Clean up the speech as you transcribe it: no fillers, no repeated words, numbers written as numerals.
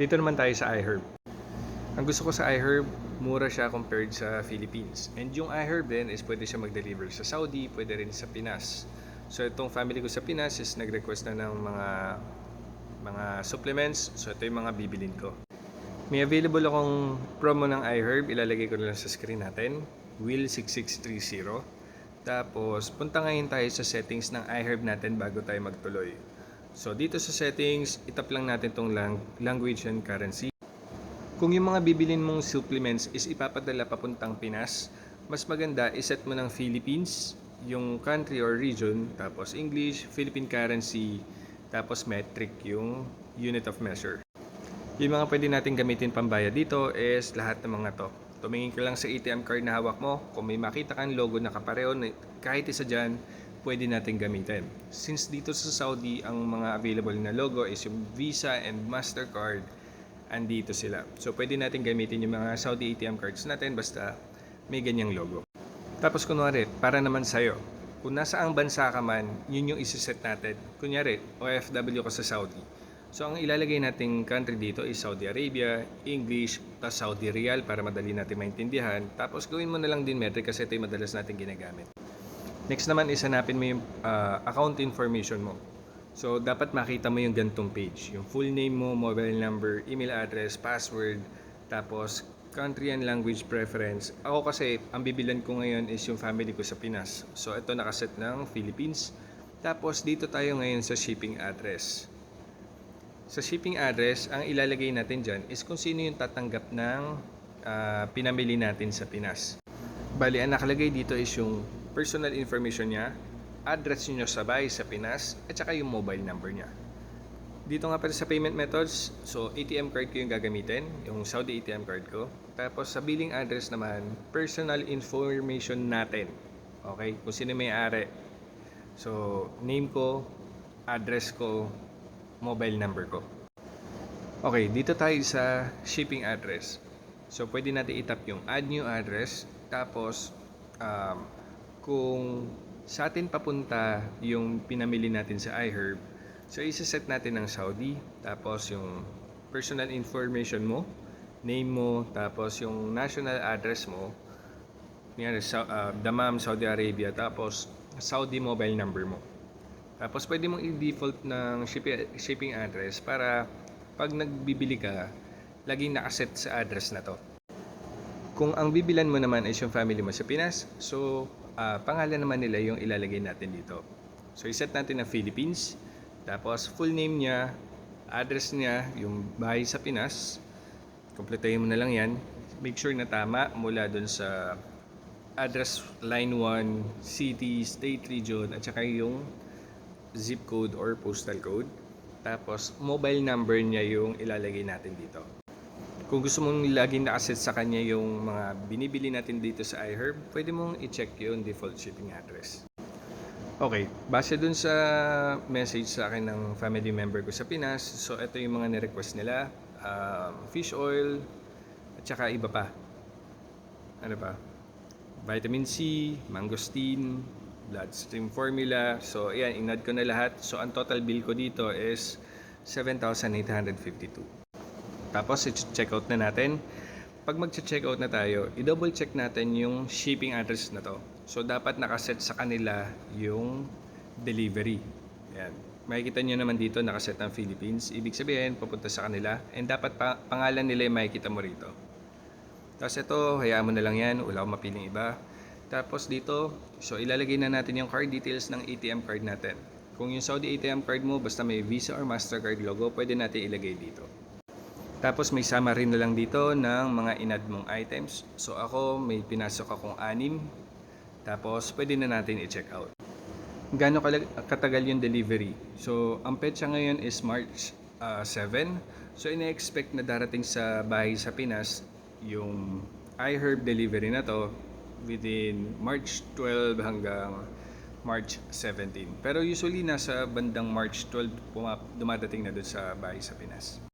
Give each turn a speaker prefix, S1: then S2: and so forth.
S1: Dito naman tayo sa iHerb. Ang gusto ko sa iHerb, mura siya compared sa Philippines. And yung iHerb din is pwede siya mag-deliver sa Saudi, pwede rin sa Pinas. So itong family ko sa Pinas is nag-request na ng mga supplements. So ito yung mga bibilin ko. May available akong promo ng iHerb, ilalagay ko na lang sa screen natin. Will6630. Tapos punta ngayon tayo sa settings ng iHerb natin bago tayo magtuloy. So dito sa settings, itap lang natin tong language and currency. Kung yung mga bibilin mong supplements is ipapadala papuntang Pinas, mas maganda iset mo ng Philippines, yung country or region, tapos English, Philippine currency, tapos metric, yung unit of measure. Yung mga pwede natin gamitin pambayad dito is lahat ng mga to. Tumingin ka lang sa ATM card na hawak mo, kung may makita kang logo na kapareho, kahit isa dyan, pwede natin gamitin. Since dito sa Saudi, ang mga available na logo is yung Visa and Mastercard, andito sila. So, pwede natin gamitin yung mga Saudi ATM cards natin basta may ganyang logo. Tapos, kunwari, para naman sa'yo, kung nasa ang bansa ka man, yun yung isiset natin. Kunyari, OFW ka sa Saudi. So, ang ilalagay nating country dito is Saudi Arabia, English, tapos Saudi Riyal para madali natin maintindihan. Tapos, gawin mo na lang din metric kasi ito yung madalas natin ginagamit. Next naman is hanapin mo yung account information mo. So, dapat makita mo yung gantong page. Yung full name mo, mobile number, email address, password, tapos country and language preference. Ako kasi, ang bibilan ko ngayon is yung family ko sa Pinas. So, ito nakaset ng Philippines. Tapos, dito tayo ngayon sa shipping address. Sa shipping address, ang ilalagay natin dyan is kung sino yung tatanggap ng pinamili natin sa Pinas. Bali, ang nakalagay dito is yung personal information niya, address niyo sa bahay sa Pinas, at saka yung mobile number niya. Dito nga pala sa payment methods, so ATM card ko yung gagamitin, yung Saudi ATM card ko. Tapos sa billing address naman, personal information natin. Okay? Kung sino may-ari. So, name ko, address ko, mobile number ko. Okay, dito tayo sa shipping address. So, pwede natin itap yung add new address. Tapos, kung sa atin papunta yung pinamili natin sa iHerb, so isa-set natin ng Saudi, tapos yung personal information mo, name mo, tapos yung national address mo, yan, Dammam, Saudi Arabia, tapos Saudi mobile number mo. Tapos pwede mong i-default ng shipping address para pag nagbibili ka, laging nakaset sa address na to. Kung ang bibilan mo naman is yung family mo sa Pinas, so pangalan naman nila yung ilalagay natin dito. So, iset natin ng Philippines. Tapos, full name niya, address niya, yung bahay sa Pinas. Kompletuhin mo na lang yan. Make sure na tama mula dun sa address line 1, city, state, region, at saka yung zip code or postal code. Tapos, mobile number niya yung ilalagay natin dito. Kung gusto mong laging nakaset sa kanya yung mga binibili natin dito sa iHerb, pwede mong i-check yung default shipping address. Okay, base dun sa message sa akin ng family member ko sa Pinas, so ito yung mga ni-request nila, fish oil, at saka iba pa. Ano pa? Vitamin C, mangosteen, bloodstream formula. So ayan, in-add ko na lahat. So ang total bill ko dito is 7,852. Tapos, i-check out na natin. Pag mag-check out na tayo, i-double check natin yung shipping address na to. So, dapat nakaset sa kanila yung delivery. Ayan. Makikita nyo naman dito, nakaset ng Philippines. Ibig sabihin, papunta sa kanila. And dapat pangalan nila yung makikita mo rito. Tapos ito, hayaan mo na lang yan. Wala akong mapiling iba. Tapos dito, so ilalagay na natin yung card details ng ATM card natin. Kung yung Saudi ATM card mo, basta may Visa or Mastercard logo, pwede natin ilagay dito. Tapos may summary na lang dito ng mga in-add mong items. So ako, may pinasok akong 6. Tapos pwede na natin i-check out. Gaano katagal yung delivery? So ang petsa ngayon is March 7. So ina-expect na darating sa bahay sa Pinas yung iHerb delivery na to within March 12 hanggang March 17. Pero usually nasa bandang March 12 dumadating na doon sa bahay sa Pinas.